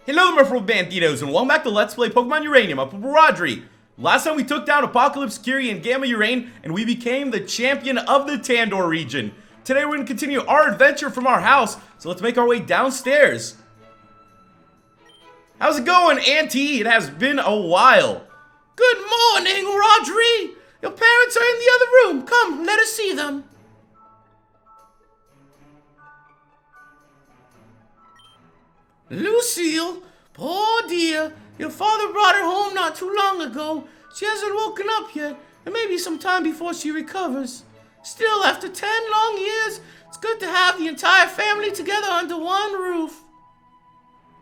Hello, my fellow banditos, and welcome back to Let's Play Pokemon Uranium. I'm PurpleRodri. Last time we took down Apocalypse, Curie, and Gamma Urane, and we became the champion of the Tandor region. Today we're going to continue our adventure from our house, so let's make our way downstairs. How's it going, Auntie? It has been a while. Good morning, Rodri. Your parents are in the other room. Come, let us see them. Lucille, poor dear. Your father brought her home not too long ago. She hasn't woken up yet, and maybe some time before she recovers. Still, after 10 long years, it's good to have the entire family together under one roof.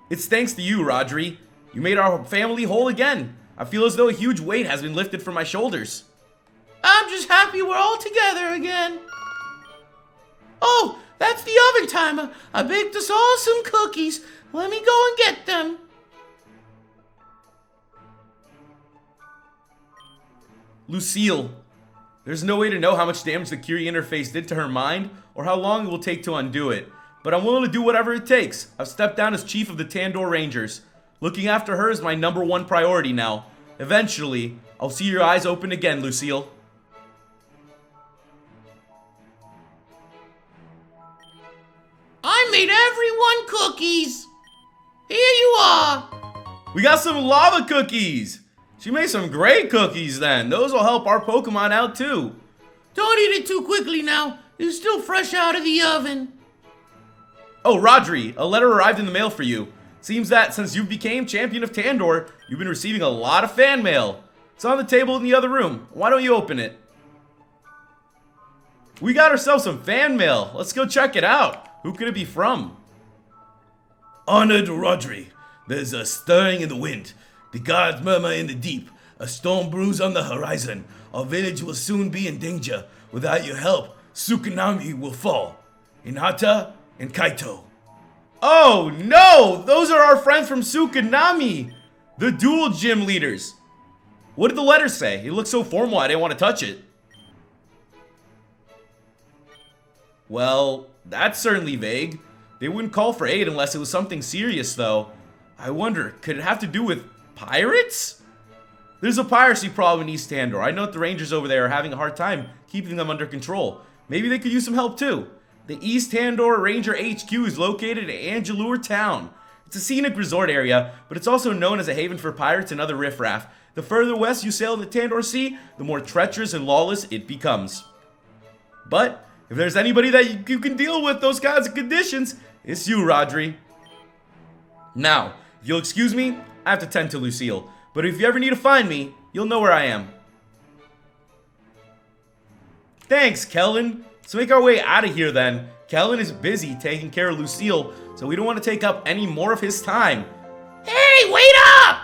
It's thanks to you, Rodri. You made our family whole again. I feel as though a huge weight has been lifted from my shoulders. I'm just happy we're all together again. Oh, that's the oven timer. I baked us all some cookies. Let me go and get them. Lucille, there's no way to know how much damage the Curie interface did to her mind or how long it will take to undo it, but I'm willing to do whatever it takes. I've stepped down as chief of the Tandor Rangers. Looking after her is my #1 priority now. Eventually, I'll see your eyes open again, Lucille. I made everyone cookies. Here you are. We got some lava cookies. She made some great cookies then. Those will help our Pokemon out too. Don't eat it too quickly now. It's still fresh out of the oven. Oh, Rodri, a letter arrived in the mail for you. Seems that since you became champion of Tandor, you've been receiving a lot of fan mail. It's on the table in the other room. Why don't you open it? We got ourselves some fan mail. Let's go check it out. Who could it be from? Honored Rodri, there's a stirring in the wind. The gods murmur in the deep. A storm brews on the horizon. Our village will soon be in danger. Without your help, Tsukunami will fall. Hinata and Kaito. Oh no! Those are our friends from Tsukunami! The dual gym leaders. What did the letter say? It looked so formal I didn't want to touch it. Well, that's certainly vague. They wouldn't call for aid unless it was something serious, though. I wonder, could it have to do with pirates? There's a piracy problem in East Tandor. I know that the rangers over there are having a hard time keeping them under control. Maybe they could use some help too. The East Tandor Ranger HQ is located in Angelure Town. It's a scenic resort area, but it's also known as a haven for pirates and other riffraff. The further west you sail in the Tandor Sea, the more treacherous and lawless it becomes. But if there's anybody that you can deal with those kinds of conditions, it's you, Rodri. Now, if you'll excuse me, I have to tend to Lucille. But if you ever need to find me, you'll know where I am. Thanks, Kellen. Let's make our way out of here then. Kellen is busy taking care of Lucille, so we don't want to take up any more of his time. Hey, wait up!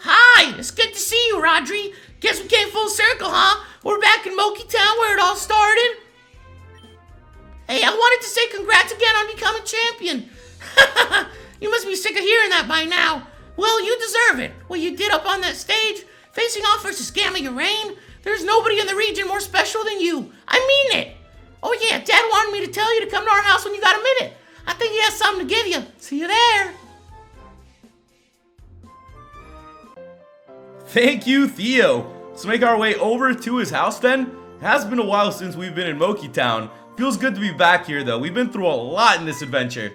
Hi! It's good to see you, Rodri. Guess we came full circle, huh? We're back in Moki Town where it all started. Hey, I wanted to say congrats again on becoming champion. You must be sick of hearing that by now. Well, you deserve it. What you did up on that stage, facing off versus Gamma Urane, there's nobody in the region more special than you. I mean it. Oh yeah, Dad wanted me to tell you to come to our house when you got a minute. I think he has something to give you. See you there. Thank you, Theo. Let's make our way over to his house then. It has been a while since we've been in Moki Town. Feels good to be back here though. We've been through a lot in this adventure.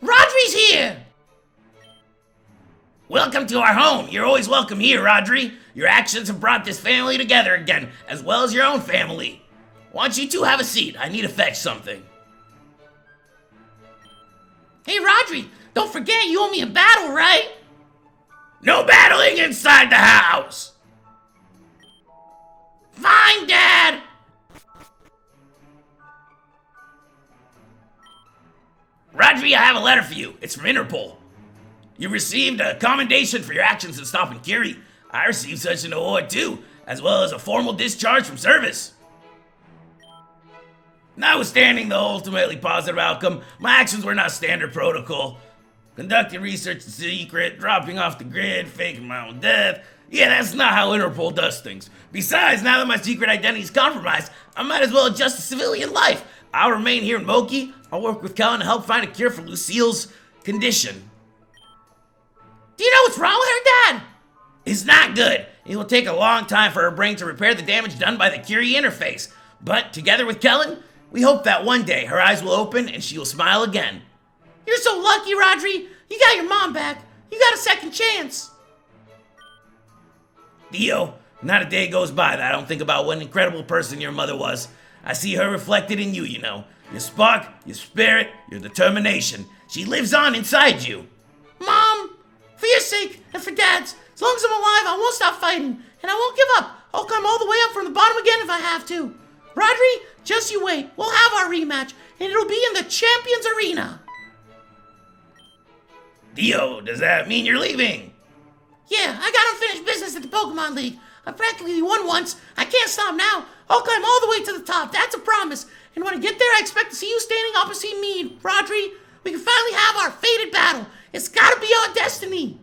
Rodri's here! Welcome to our home. You're always welcome here, Rodri. Your actions have brought this family together again, as well as your own family. Why don't you two have a seat? I need to fetch something. Hey, Rodri, don't forget you owe me a battle, right? No battling inside the house! Fine, Dad! Rodri, I have a letter for you. It's from Interpol. You received a commendation for your actions in stopping Curie. I received such an award too, as well as a formal discharge from service. Notwithstanding the ultimately positive outcome, my actions were not standard protocol. Conducting research in secret, dropping off the grid, faking my own death. Yeah, that's not how Interpol does things. Besides, now that my secret identity is compromised, I might as well adjust to civilian life. I'll remain here in Moki. I'll work with Kellen to help find a cure for Lucille's condition. Do you know what's wrong with her, Dad? It's not good. It will take a long time for her brain to repair the damage done by the Curie interface. But together with Kellen, we hope that one day her eyes will open and she will smile again. You're so lucky, Rodri. You got your mom back. You got a second chance. Theo, not a day goes by that I don't think about what an incredible person your mother was. I see her reflected in you, you know. Your spark, your spirit, your determination. She lives on inside you. Mom, for your sake and for Dad's, as long as I'm alive, I won't stop fighting. And I won't give up. I'll climb all the way up from the bottom again if I have to. Rodri, just you wait. We'll have our rematch, and it'll be in the Champions Arena. Theo, does that mean you're leaving? Yeah, I got unfinished business at the Pokemon League. I practically won once. I can't stop now. I'll climb all the way to the top. That's a promise. And when I get there, I expect to see you standing opposite me, Rodri. We can finally have our fated battle. It's gotta be our destiny.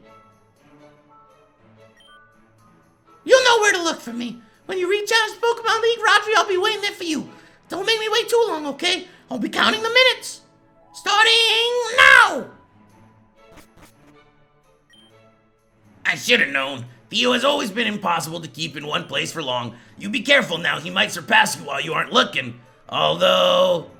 You'll know where to look for me. When you reach out to Pokemon League, Rodri, I'll be waiting there for you. Don't make me wait too long, okay? I'll be counting the minutes. Starting now! I should have known. Theo has always been impossible to keep in one place for long. You be careful now, he might surpass you while you aren't looking. Although,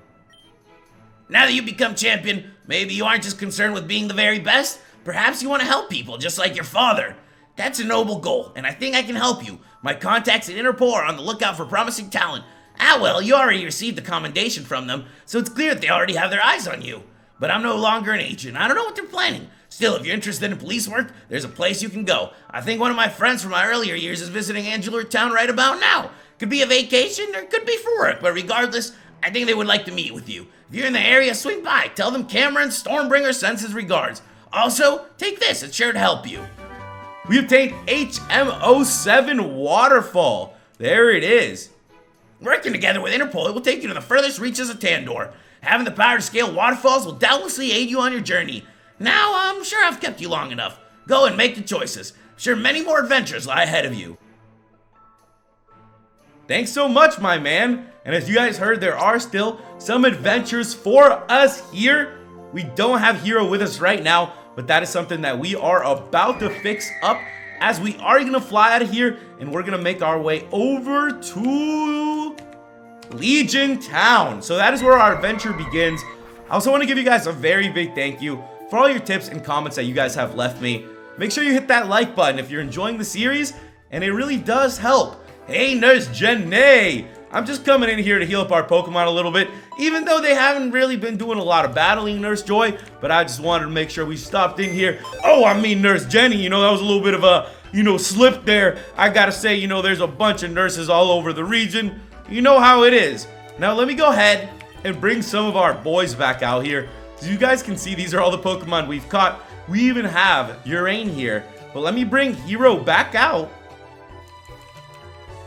now that you become champion, maybe you aren't just concerned with being the very best. Perhaps you want to help people, just like your father. That's a noble goal, and I think I can help you. My contacts at Interpol are on the lookout for promising talent. Ah well, you already received a commendation from them, so it's clear that they already have their eyes on you. But I'm no longer an agent. I don't know what they're planning. Still, if you're interested in police work, there's a place you can go. I think one of my friends from my earlier years is visiting Angular Town right about now. Could be a vacation or could be for work, but regardless, I think they would like to meet with you. If you're in the area, swing by. Tell them Cameron Stormbringer sends his regards. Also, take this. It's sure to help you. We obtained HM07 Waterfall. There it is. Working together with Interpol, it will take you to the furthest reaches of Tandor. Having the power to scale waterfalls will doubtlessly aid you on your journey. Now, I'm sure I've kept you long enough. Go and make the choices. I'm sure many more adventures lie ahead of you. Thanks so much, my man. And as you guys heard, there are still some adventures for us here. We don't have Hero with us right now, but that is something that we are about to fix up, as we are going to fly out of here and we're going to make our way over to Legion Town. So that is where our adventure begins. I also want to give you guys a very big thank you for all your tips and comments that you guys have left me. Make sure you hit that like button if you're enjoying the series, and it really does help. Hey, Nurse Jenny! I'm just coming in here to heal up our Pokemon a little bit, even though they haven't really been doing a lot of battling, Nurse Joy, but I just wanted to make sure we stopped in here. Oh, I mean, Nurse Jenny, you know, that was a little bit of a, slip there. I gotta say, there's a bunch of nurses all over the region. You know how it is. Now, let me go ahead and bring some of our boys back out here. As you guys can see, these are all the Pokemon we've caught. We even have Uranium here, but let me bring Hero back out.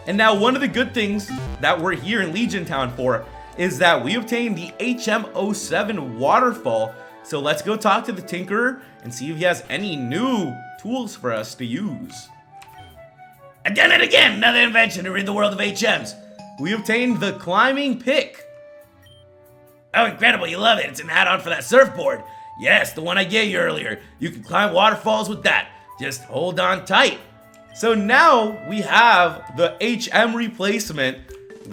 And now one of the good things that we're here in Legion Town for is that we obtained the HM07 Waterfall. So let's go talk to the Tinkerer and see if he has any new tools for us to use. I've done it again! Another invention to rid the world of HMs. We obtained the Climbing Pick. Oh, incredible, you love it. It's an add-on for that surfboard. Yes, the one I gave you earlier. You can climb waterfalls with that. Just hold on tight. So now we have the HM replacement,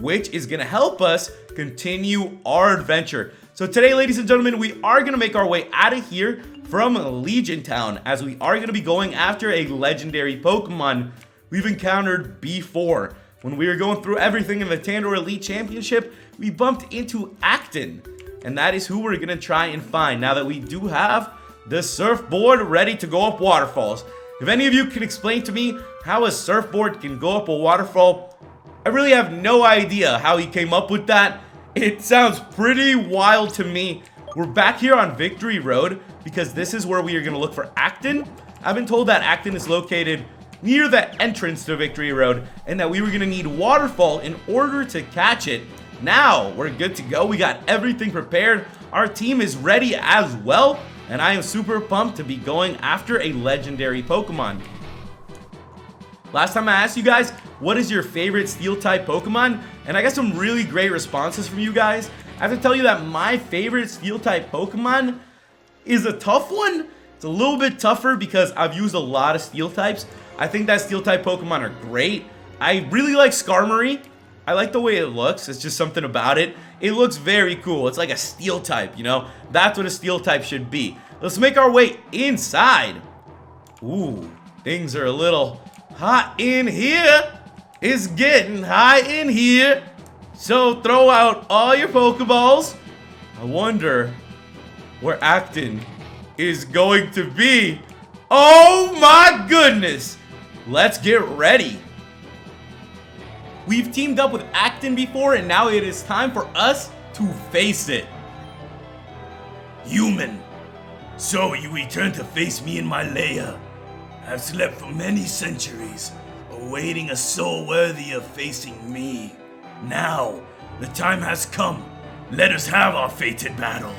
which is going to help us continue our adventure. So today, ladies and gentlemen, we are going to make our way out of here from Legion Town, as we are going to be going after a legendary Pokemon we've encountered before. When we were going through everything in the Tandor Elite Championship, we bumped into Actan, and that is who we're going to try and find now that we do have the surfboard ready to go up waterfalls. If any of you can explain to me how a surfboard can go up a waterfall, I really have no idea how he came up with that. It sounds pretty wild to me. We're back here on Victory Road because this is where we are going to look for Actan. I've been told that Actan is located near the entrance to Victory Road and that we were going to need Waterfall in order to catch it. Now we're good to go. We got everything prepared. Our team is ready as well, and I am super pumped to be going after a legendary Pokemon. Last time I asked you guys, what is your favorite Steel-type Pokemon? And I got some really great responses from you guys. I have to tell you that my favorite Steel-type Pokemon is a tough one. It's a little bit tougher because I've used a lot of Steel types. I think that Steel-type Pokemon are great. I really like Skarmory. I like the way it looks. It's just something about it. It looks very cool. It's like a Steel type, you know? That's what a Steel type should be. Let's make our way inside. Ooh, things are a little hot in here. It's getting hot in here. So throw out all your Pokeballs. I wonder where Actan is going to be. Oh my goodness. Let's get ready. We've teamed up with Actan before, and now it is time for us to face it. Human, so you return to face me in my lair. I've slept for many centuries, awaiting a soul worthy of facing me. Now, the time has come. Let us have our fated battle.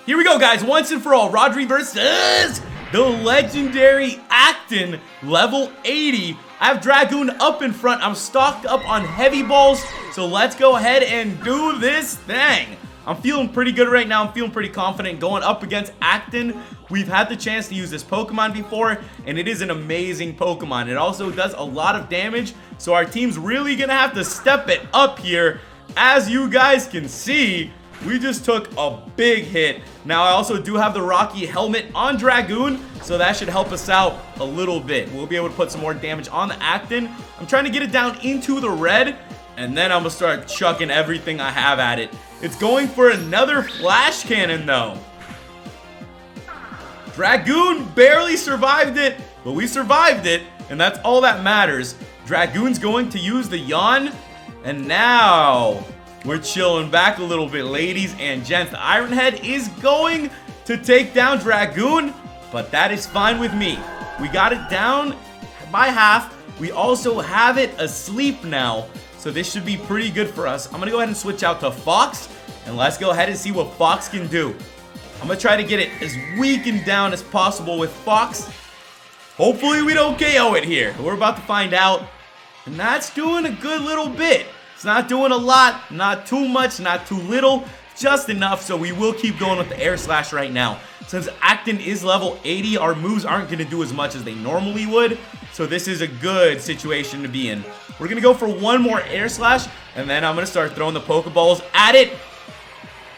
Here we go, guys. Once and for all, Rodri versus the Legendary Actan, level 80. I have Dragoon up in front. I'm stocked up on heavy balls, so let's go ahead and do this thing. I'm feeling pretty good right now. I'm feeling pretty confident going up against Actan. We've had the chance to use this Pokemon before, and it is an amazing Pokemon. It also does a lot of damage, so our team's really gonna have to step it up here. As you guys can see, we just took a big hit. Now, I also do have the Rocky Helmet on Dragoon, so that should help us out a little bit. We'll be able to put some more damage on the Actan. I'm trying to get it down into the red, and then I'm gonna start chucking everything I have at it. It's going for another Flash Cannon, though. Dragoon barely survived it, but we survived it, and that's all that matters. Dragoon's going to use the Yawn, and now we're chilling back a little bit, ladies and gents. The Iron Head is going to take down Dragoon, but that is fine with me. We got it down by half. We also have it asleep now, so this should be pretty good for us. I'm going to go ahead and switch out to Fox, and let's go ahead and see what Fox can do. I'm going to try to get it as weakened down as possible with Fox. Hopefully we don't KO it here. We're about to find out, and that's doing a good little bit. It's not doing a lot, not too much, not too little, just enough, so we will keep going with the Air Slash right now. Since Actan is level 80, our moves aren't going to do as much as they normally would, so this is a good situation to be in. We're going to go for one more Air Slash, and then I'm going to start throwing the Pokeballs at it.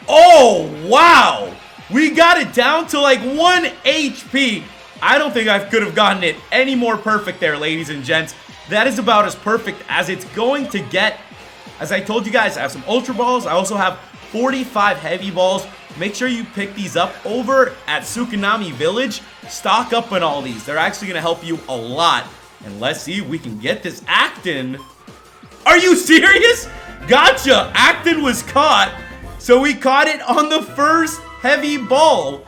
Oh, wow! We got it down to like 1 HP. I don't think I could have gotten it any more perfect there, ladies and gents. That is about as perfect as it's going to get. As I told you guys, I have some Ultra Balls. I also have 45 Heavy Balls. Make sure you pick these up over at Tsukunami Village. Stock up on all these. They're actually going to help you a lot. And let's see if we can get this Actan. Are you serious? Gotcha! Actan was caught. So we caught it on the first Heavy Ball.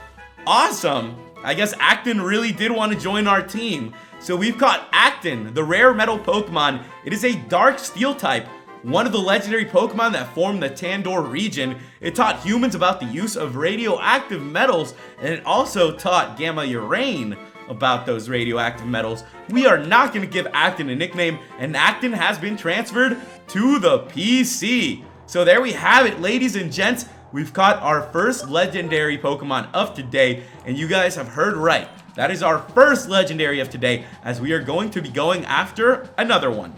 Awesome. I guess Actan really did want to join our team. So we've caught Actan, the rare metal Pokemon. It is a Dark Steel type. One of the legendary Pokemon that formed the Tandor region. It taught humans about the use of radioactive metals, and it also taught Gamma Urane about those radioactive metals. We are not going to give Actan a nickname, and Actan has been transferred to the PC. So there we have it, ladies and gents. We've caught our first legendary Pokemon of today, and you guys have heard right. That is our first legendary of today, as we are going to be going after another one.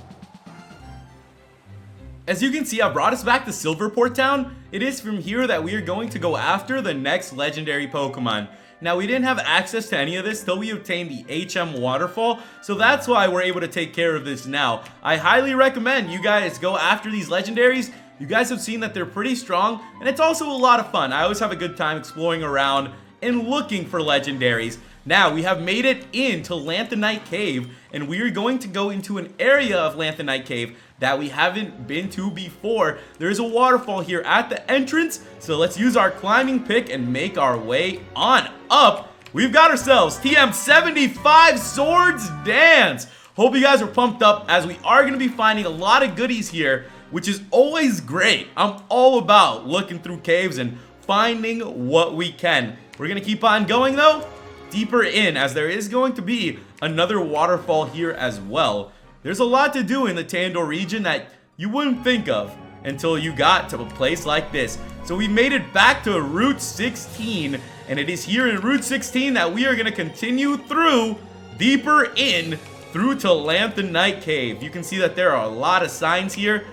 As you can see, I brought us back to Silverport Town. It is from here that we are going to go after the next legendary Pokemon. Now, we didn't have access to any of this till we obtained the HM Waterfall, so that's why we're able to take care of this now. I highly recommend you guys go after these legendaries. You guys have seen that they're pretty strong, and it's also a lot of fun. I always have a good time exploring around and looking for legendaries. Now, we have made it into Lanthanite Cave, and we are going to go into an area of Lanthanite Cave that we haven't been to before. There's a waterfall here at the entrance, so let's use our climbing pick and make our way on up. We've got ourselves TM75 Swords Dance. Hope you guys are pumped up, as we are going to be finding a lot of goodies here, which is always great. I'm all about looking through caves and finding what we can. We're going to keep on going, though, deeper in, as there is going to be another waterfall here as well. There's a lot to do in the Tandor region that you wouldn't think of. until you got to a place like this. So we made it back to Route 16, and it is here in Route 16 that we are going to continue through, deeper in, through to Lanthanite Cave. You can see that there are a lot of signs here.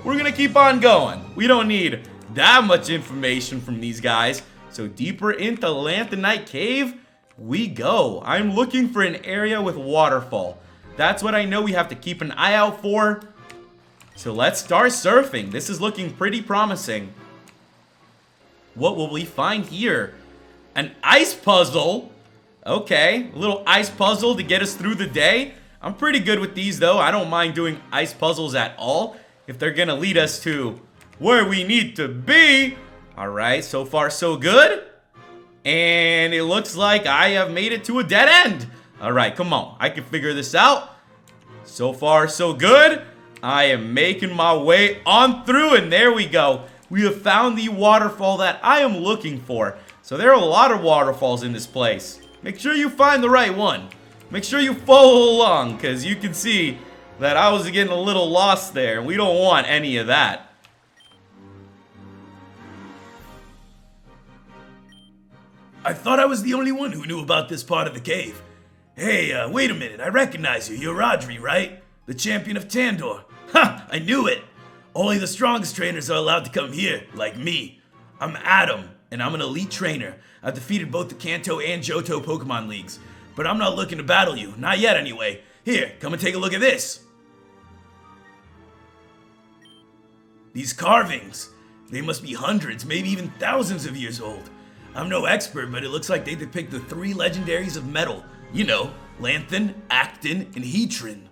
We're going to keep on going. We don't need that much information from these guys. So deeper into Lanthanite Cave we go. I'm looking for an area with waterfall. That's what I know we have to keep an eye out for. So let's start surfing. This is looking pretty promising. What will we find here? An ice puzzle. Okay, a little ice puzzle to get us through the day. I'm pretty good with these though. I don't mind doing ice puzzles at all if they're gonna lead us to where we need to be. Alright, so far so good. And it looks like I have made it to a dead end. Alright, come on. I can figure this out. So far so good. I am making my way on through, and there we go. We have found the waterfall that I am looking for. So there are a lot of waterfalls in this place. Make sure you find the right one. Make sure you follow along, because you can see that I was getting a little lost there. We don't want any of that. I thought I was the only one who knew about this part of the cave. Hey, wait a minute. I recognize you. You're Rodri, right? The champion of Tandor. Ha! I knew it! Only the strongest trainers are allowed to come here, like me. I'm Adam, and I'm an elite trainer. I've defeated both the Kanto and Johto Pokemon Leagues. But I'm not looking to battle you. Not yet, anyway. Here, come and take a look at this. These carvings. They must be hundreds, maybe even thousands of years old. I'm no expert, but it looks like they depict the three legendaries of metal. You know, Lanthan, Actan, and Heatran.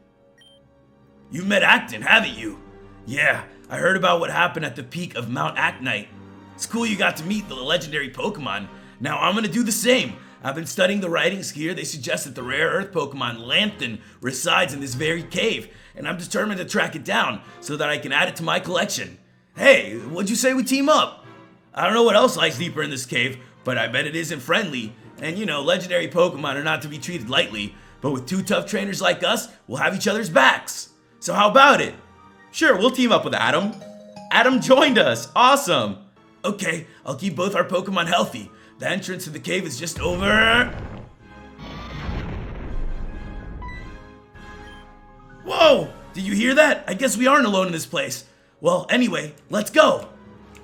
You've met Actan, haven't you? Yeah, I heard about what happened at the peak of Mount Actnite. It's cool you got to meet the legendary Pokemon. Now I'm gonna do the same. I've been studying the writings here. They suggest that the rare earth Pokemon Lanthan resides in this very cave, and I'm determined to track it down so that I can add it to my collection. Hey, what'd you say we team up? I don't know what else lies deeper in this cave, but I bet it isn't friendly. And you know, legendary Pokemon are not to be treated lightly, but with two tough trainers like us, we'll have each other's backs. So how about it? Sure, we'll team up with Adam. Adam joined us. Awesome. Okay, I'll keep both our Pokemon healthy. The entrance to the cave is just over. Whoa! Did you hear that? I guess we aren't alone in this place. Well, anyway, let's go.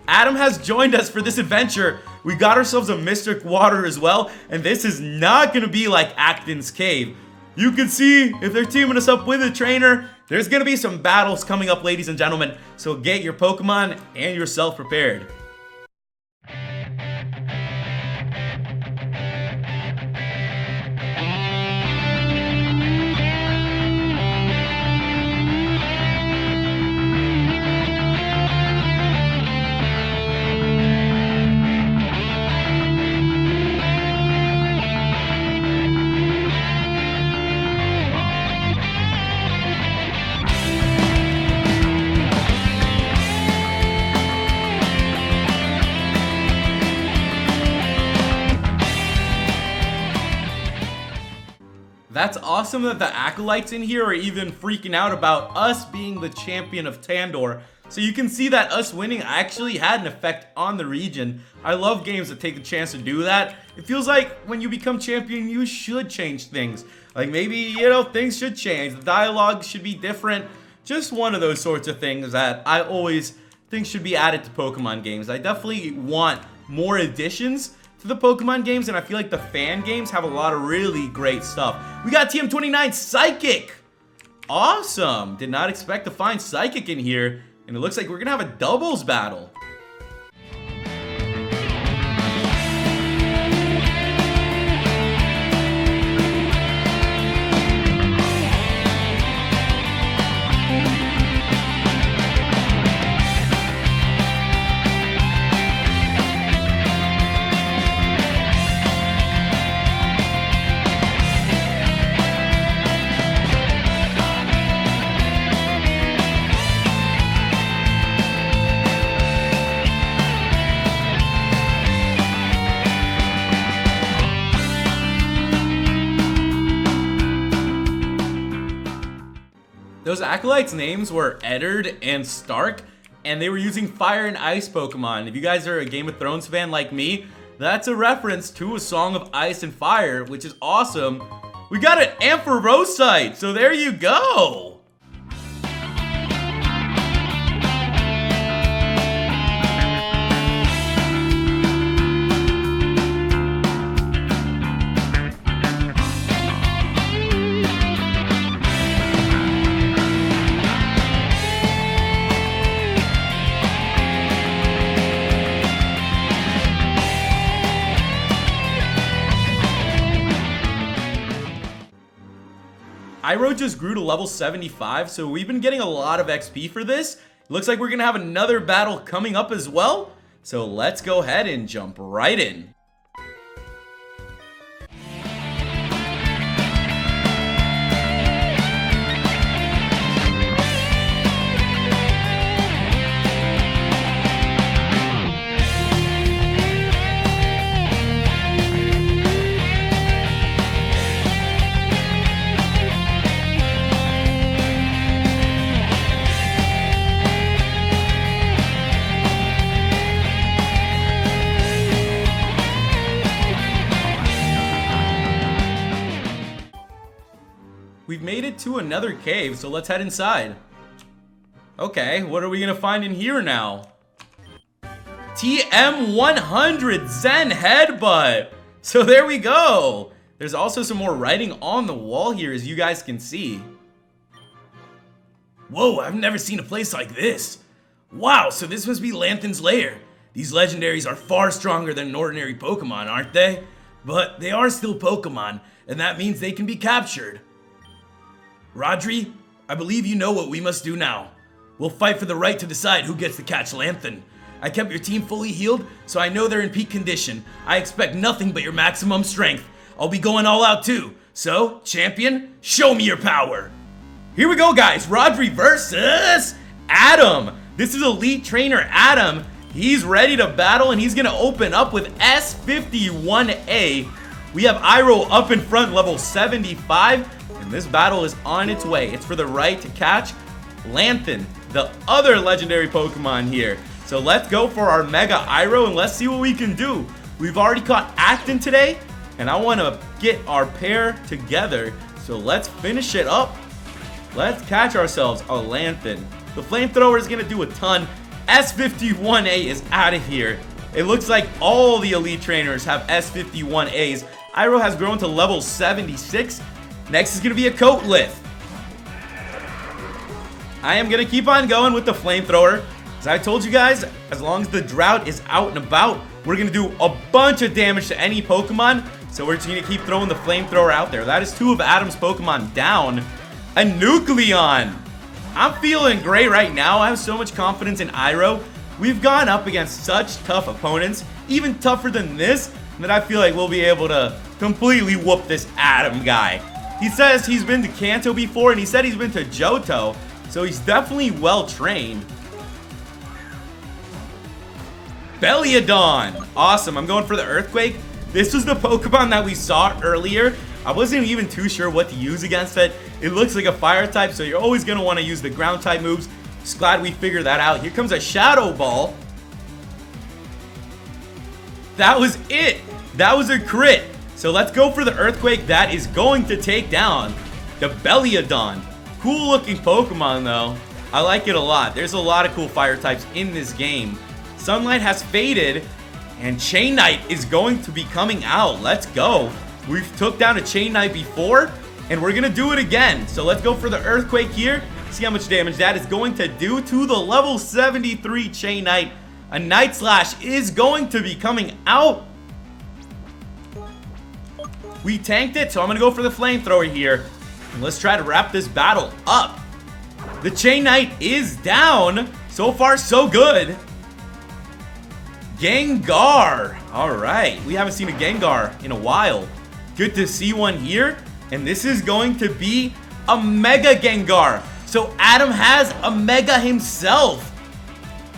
Adam has joined us for this adventure. We got ourselves a Mystic Water as well, and this is not going to be like Actan's Cave. You can see if they're teaming us up with a trainer, there's going to be some battles coming up, ladies and gentlemen, so get your Pokemon and yourself prepared. That's awesome that the acolytes in here are even freaking out about us being the champion of Tandor. So you can see that us winning actually had an effect on the region. I love games that take the chance to do that. It feels like when you become champion, you should change things. Like maybe, you know, things should change. The dialogue should be different. Just one of those sorts of things that I always think should be added to Pokemon games. I definitely want more additions to the Pokemon games, and I feel like the fan games have a lot of really great stuff. We got TM29 Psychic! Awesome! Did not expect to find Psychic in here, and it looks like we're gonna have a doubles battle. Those acolytes' names were Eddard and Stark, and they were using fire and ice Pokemon. If you guys are a Game of Thrones fan like me, that's a reference to a Song of Ice and Fire, which is awesome. We got an Ampharosite, so there you go. Iroh just grew to level 75, so we've been getting a lot of XP for this. Looks like we're gonna have another battle coming up as well. So let's go ahead and jump right in. We've made it to another cave, so let's head inside. Okay, what are we gonna find in here now? TM100 Zen Headbutt! So there we go! There's also some more writing on the wall here, as you guys can see. Whoa, I've never seen a place like this. Wow, so this must be Lanthan's lair. These legendaries are far stronger than an ordinary Pokemon, aren't they? But they are still Pokemon, and that means they can be captured. Rodri, I believe you know what we must do now. We'll fight for the right to decide who gets to catch Lanthan. I kept your team fully healed, so I know they're in peak condition. I expect nothing but your maximum strength. I'll be going all out too. So, champion, show me your power. Here we go, guys. Rodri versus Adam. This is Elite Trainer Adam. He's ready to battle, and he's going to open up with S51A. We have Iroh up in front, level 75. And this battle is on its way. It's for the right to catch Lanthan, the other legendary Pokemon here. So let's go for our Mega Iroh and let's see what we can do. We've already caught Actan today, and I want to get our pair together. So let's finish it up. Let's catch ourselves a Lanthan. The Flamethrower is going to do a ton. S51A is out of here. It looks like all the Elite Trainers have S51As. Iroh has grown to level 76. Next is going to be a Coatlith. I am going to keep on going with the Flamethrower. As I told you guys, as long as the Drought is out and about, we're going to do a bunch of damage to any Pokemon. So we're just going to keep throwing the Flamethrower out there. That is 2 of Adam's Pokemon down. A Nucleon. I'm feeling great right now. I have so much confidence in Iroh. We've gone up against such tough opponents, even tougher than this, that I feel like we'll be able to completely whoop this Adam guy. He says he's been to Kanto before, and he said he's been to Johto, so he's definitely well trained. Belliodon. Awesome. I'm going for the Earthquake. This was the Pokemon that we saw earlier. I wasn't even too sure what to use against it. It looks like a fire type, so you're always going to want to use the ground type moves. Just glad we figured that out. Here comes a Shadow Ball. That was it. That was a crit. So let's go for the Earthquake. That is going to take down the Belliodon. Cool looking Pokemon though. I like it a lot. There's a lot of cool fire types in this game. Sunlight has faded, and Chain Knight is going to be coming out. Let's go. We've took down a Chain Knight before, and we're going to do it again. So let's go for the Earthquake here. See how much damage that is going to do to the level 73 Chain Knight. A Night Slash is going to be coming out. We tanked it, so I'm going to go for the Flamethrower here. And let's try to wrap this battle up. The Chain Knight is down. So far, so good. Gengar. All right. We haven't seen a Gengar in a while. Good to see one here. And this is going to be a Mega Gengar. So Adam has a Mega himself.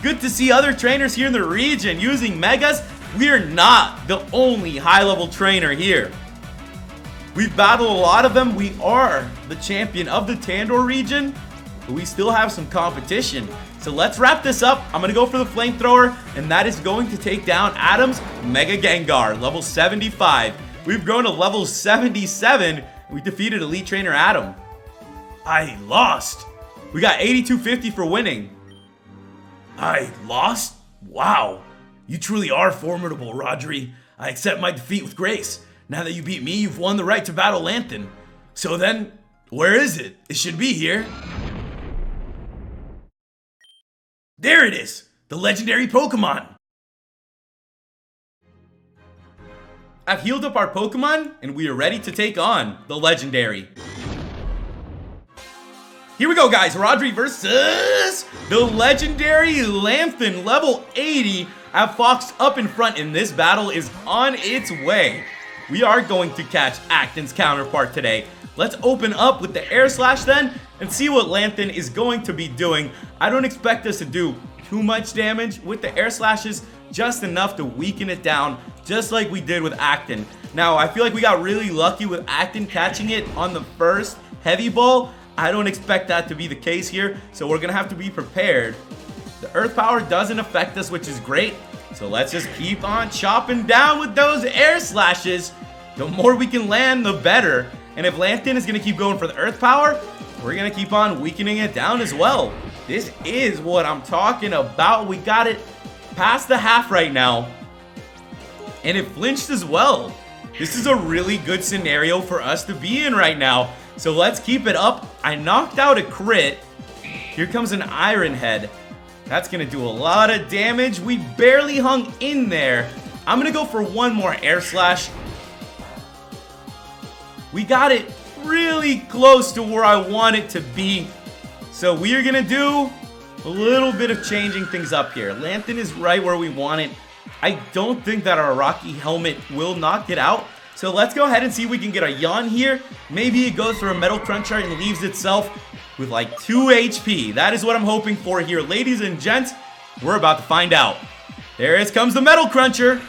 Good to see other trainers here in the region using Megas. We are not the only high-level trainer here. We've battled a lot of them. We are the champion of the Tandor region. but we still have some competition. So let's wrap this up. I'm going to go for the flamethrower, and that is going to take down Adam's Mega Gengar, level 75. We've grown to level 77. We defeated Elite Trainer Adam. I lost. We got 8250 for winning. I lost? Wow. You truly are formidable, Rodri. I accept my defeat with grace. Now that you beat me, you've won the right to battle Lanthan. So then, where is it? It should be here. There it is! The legendary Pokémon! I've healed up our Pokemon, and we are ready to take on the legendary. Here we go, guys. Rodri versus the legendary Lanthan, level 80. I have Fox up in front, and this battle is on its way. We are going to catch Actan's counterpart today. Let's open up with the Air Slash then, and see what Lanthan is going to be doing. I don't expect us to do too much damage with the Air Slashes, just enough to weaken it down, just like we did with Actan. Now, I feel like we got really lucky with Actan catching it on the first Heavy Ball. I don't expect that to be the case here, so we're gonna have to be prepared. The Earth Power doesn't affect us, which is great. So let's just keep on chopping down with those Air Slashes. The more we can land, the better. And if Lanthan is gonna keep going for the Earth Power, we're gonna keep on weakening it down as well. This is what I'm talking about. We got it past the half right now. And it flinched as well. This is a really good scenario for us to be in right now. So let's keep it up. I knocked out a crit. Here comes an Iron Head. That's gonna do a lot of damage. We barely hung in there. I'm gonna go for one more Air Slash. We got it really close to where I want it to be. So we are gonna do a little bit of changing things up here. Lanthan is right where we want it. I don't think that our Rocky Helmet will knock it out. So let's go ahead and see if we can get a yawn here. Maybe it goes for a Metal Cruncher and leaves itself with like 2 HP. That is what I'm hoping for here. Ladies and gents, we're about to find out. There comes the Metal Cruncher.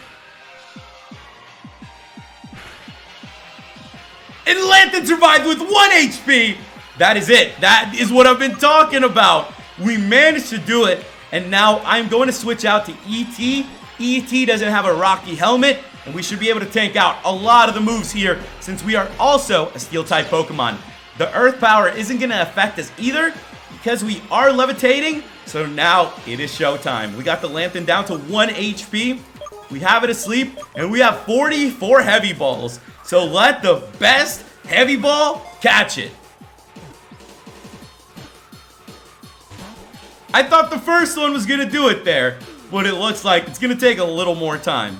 And Lanthan survived with 1 HP. That is it. That is what I've been talking about. We managed to do it. And now I'm going to switch out to ET. ET doesn't have a Rocky Helmet, and we should be able to tank out a lot of the moves here since we are also a Steel-type Pokemon. The Earth Power isn't going to affect us either because we are levitating, so now it is showtime. We got the Lanthan down to 1 HP. We have it asleep, and we have 44 Heavy Balls. So let the best Heavy Ball catch it. I thought the first one was going to do it there, but it looks like it's going to take a little more time.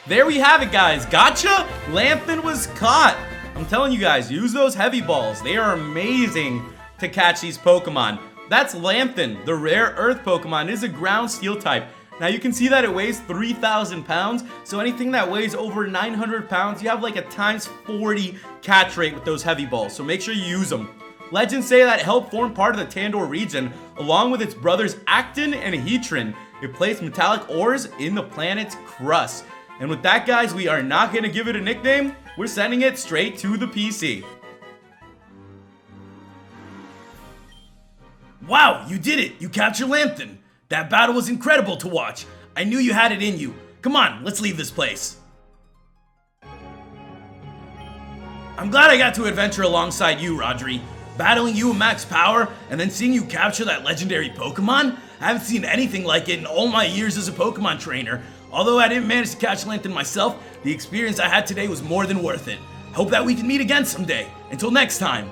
There we have it, guys. Gotcha! Lanthan was caught. I'm telling you guys, use those Heavy Balls. They are amazing to catch these Pokemon. That's Lanthan, the rare Earth Pokemon. It is a ground steel type. Now you can see that it weighs 3,000 pounds. So anything that weighs over 900 pounds, you have like a times 40 catch rate with those Heavy Balls. So make sure you use them. Legends say that it helped form part of the Tandor region, along with its brothers Actan and Heatran. It placed metallic ores in the planet's crust. And with that, guys, we are not going to give it a nickname. We're sending it straight to the PC. Wow, you did it! You captured Lanthan! That battle was incredible to watch. I knew you had it in you. Come on, let's leave this place. I'm glad I got to adventure alongside you, Rodri. Battling you at max power, and then seeing you capture that legendary Pokemon? I haven't seen anything like it in all my years as a Pokemon trainer. Although I didn't manage to catch Lanthan myself, the experience I had today was more than worth it. Hope that we can meet again someday. Until next time.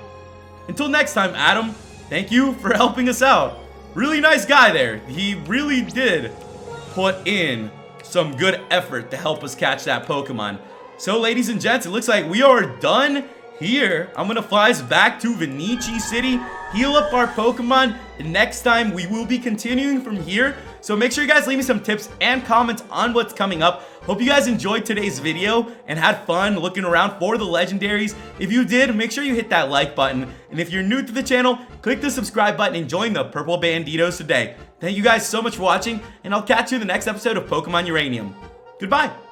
Until next time, Adam. Thank you for helping us out. Really nice guy there. He really did put in some good effort to help us catch that Pokemon. So, ladies and gents, it looks like we are done here. I'm going to fly us back to Venice City, heal up our Pokemon, and next time we will be continuing from here. So make sure you guys leave me some tips and comments on what's coming up. Hope you guys enjoyed today's video and had fun looking around for the legendaries. If you did, make sure you hit that like button. And if you're new to the channel, click the subscribe button and join the Purple Banditos today. Thank you guys so much for watching, and I'll catch you in the next episode of Pokemon Uranium. Goodbye!